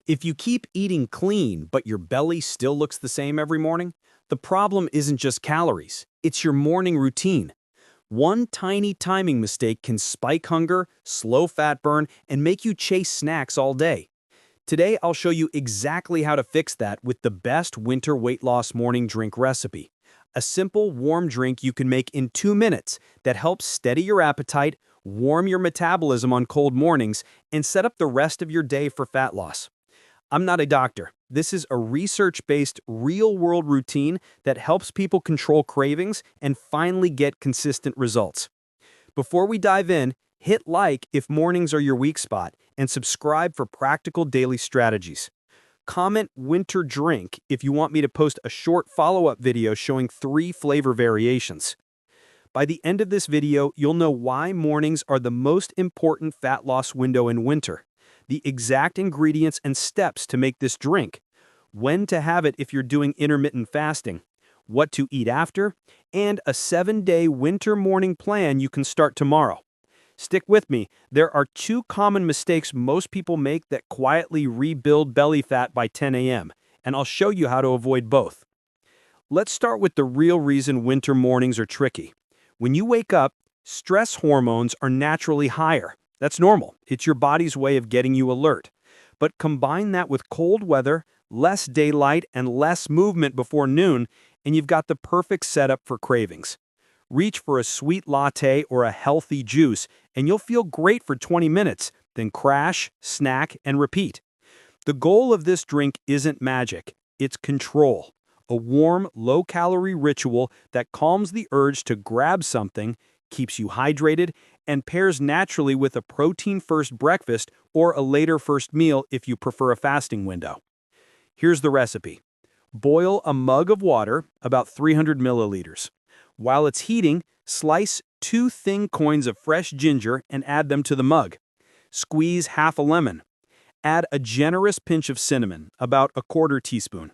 If you keep eating clean but your belly still looks the same every morning, the problem isn't just calories, it's your morning routine. One tiny timing mistake can spike hunger, slow fat burn, and make you chase snacks all day. Today, I'll show you exactly how to fix that with the best winter weight loss morning drink recipe. A simple, warm drink you can make in 2 minutes that helps steady your appetite, warm your metabolism on cold mornings, and set up the rest of your day for fat loss. I'm not a doctor. This is a research-based, real-world routine that helps people control cravings and finally get consistent results. Before we dive in, hit like if mornings are your weak spot and subscribe for practical daily strategies. Comment winter drink if you want me to post a short follow-up video showing 3 flavor variations. By the end of this video, you'll know why mornings are the most important fat loss window in winter, the exact ingredients and steps to make this drink, when to have it if you're doing intermittent fasting, what to eat after, and a 7-day winter morning plan you can start tomorrow. Stick with me. There are 2 common mistakes most people make that quietly rebuild belly fat by 10 a.m., and I'll show you how to avoid both. Let's start with the real reason winter mornings are tricky. When you wake up, stress hormones are naturally higher. That's normal. It's your body's way of getting you alert. But combine that with cold weather, less daylight, and less movement before noon, and you've got the perfect setup for cravings. Reach for a sweet latte or a healthy juice, and you'll feel great for 20 minutes, then crash, snack, and repeat. The goal of this drink isn't magic. It's control. A warm, low-calorie ritual that calms the urge to grab something, keeps you hydrated, and pairs naturally with a protein-first breakfast or a later first meal if you prefer a fasting window. Here's the recipe. Boil a mug of water, about 300 milliliters. While it's heating, slice 2 thin coins of fresh ginger and add them to the mug. Squeeze half a lemon. Add a generous pinch of cinnamon, about a quarter teaspoon.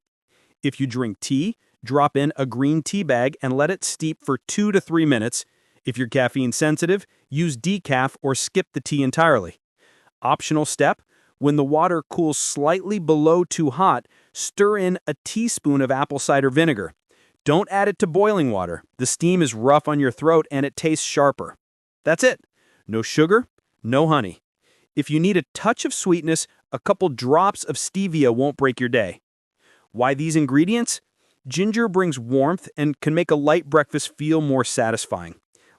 If you drink tea, drop in a green tea bag and let it steep for 2 to 3 minutes. If you're caffeine sensitive, use decaf or skip the tea entirely. Optional step, when the water cools slightly below too hot, stir in a teaspoon of apple cider vinegar. Don't add it to boiling water. The steam is rough on your throat and it tastes sharper. That's it. No sugar, no honey. If you need a touch of sweetness, a couple drops of stevia won't break your day. Why these ingredients? Ginger brings warmth and can make a light breakfast feel more satisfying.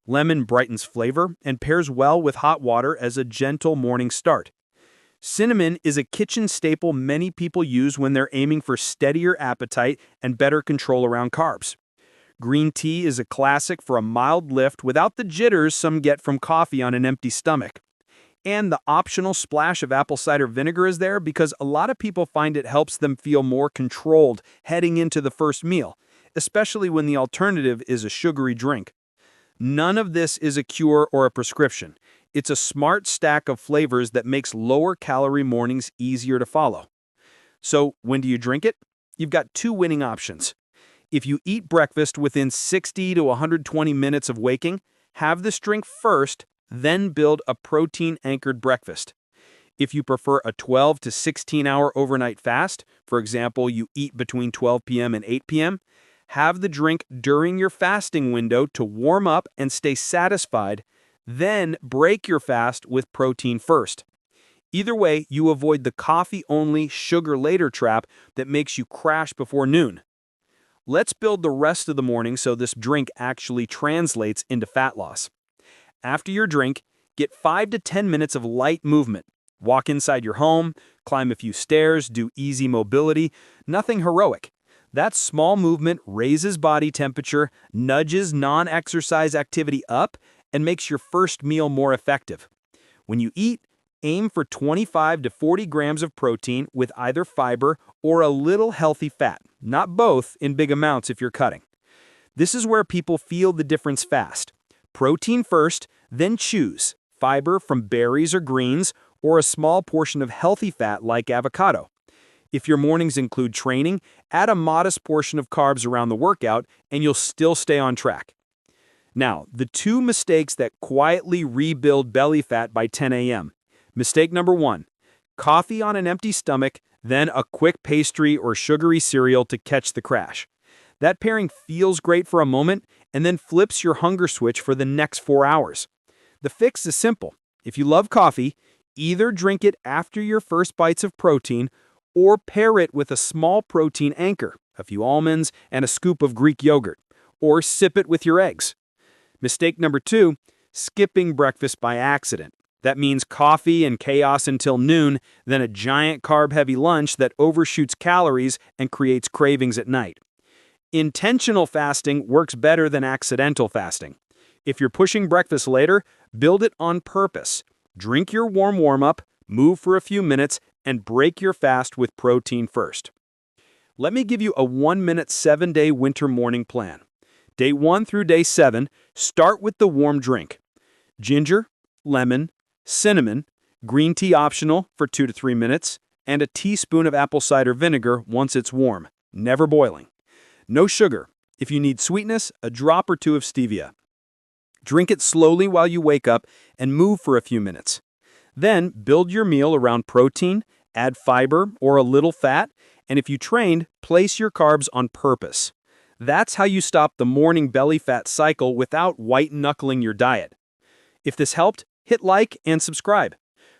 Lemon brightens flavor and pairs well with hot water as a gentle morning start. Cinnamon is a kitchen staple many people use when they're aiming for steadier appetite and better control around carbs. Green tea is a classic for a mild lift without the jitters some get from coffee on an empty stomach. And the optional splash of apple cider vinegar is there because a lot of people find it helps them feel more controlled heading into the first meal, especially when the alternative is a sugary drink. None of this is a cure or a prescription. It's a smart stack of flavors that makes lower-calorie mornings easier to follow. So, when do you drink it? You've got 2 winning options. If you eat breakfast within 60 to 120 minutes of waking, have this drink first, then build a protein-anchored breakfast. If you prefer a 12 to 16-hour overnight fast, for example, you eat between 12 p.m. and 8 p.m., have the drink during your fasting window to warm up and stay satisfied, then break your fast with protein first. Either way, you avoid the coffee-only, sugar-later trap that makes you crash before noon. Let's build the rest of the morning so this drink actually translates into fat loss. After your drink, get 5 to 10 minutes of light movement. Walk inside your home, climb a few stairs, do easy mobility, nothing heroic. That small movement raises body temperature, nudges non-exercise activity up, and makes your first meal more effective. When you eat, aim for 25 to 40 grams of protein with either fiber or a little healthy fat, not both in big amounts if you're cutting. This is where people feel the difference fast. Protein first, then choose fiber from berries or greens or a small portion of healthy fat like avocado. If your mornings include training, add a modest portion of carbs around the workout and you'll still stay on track. Now, the 2 mistakes that quietly rebuild belly fat by 10 a.m. Mistake number 1, coffee on an empty stomach, Then a quick pastry or sugary cereal to catch the crash. That pairing feels great for a moment and then flips your hunger switch for the next 4 hours. The fix is simple. If you love coffee, either drink it after your first bites of protein or pair it with a small protein anchor, a few almonds, and a scoop of Greek yogurt, or sip it with your eggs. Mistake number 2, skipping breakfast by accident. That means coffee and chaos until noon, then a giant carb-heavy lunch that overshoots calories and creates cravings at night. Intentional fasting works better than accidental fasting. If you're pushing breakfast later, build it on purpose. Drink your warm-up, move for a few minutes, and break your fast with protein first. Let me give you a 1-minute 7-day winter morning plan. Day 1 through day 7, start with the warm drink. Ginger, lemon, cinnamon, green tea optional for 2 to 3 minutes, and a teaspoon of apple cider vinegar once it's warm, never boiling. No sugar. If you need sweetness, a drop or 2 of stevia. Drink it slowly while you wake up and move for a few minutes. Then build your meal around protein, add fiber or a little fat, and if you trained, place your carbs on purpose. That's how you stop the morning belly fat cycle without white-knuckling your diet. If this helped, hit like and subscribe.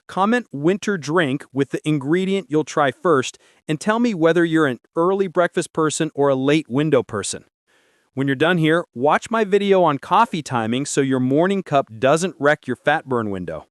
Comment winter drink with the ingredient you'll try first and tell me whether you're an early breakfast person or a late window person. When you're done here, watch my video on coffee timing so your morning cup doesn't wreck your fat burn window.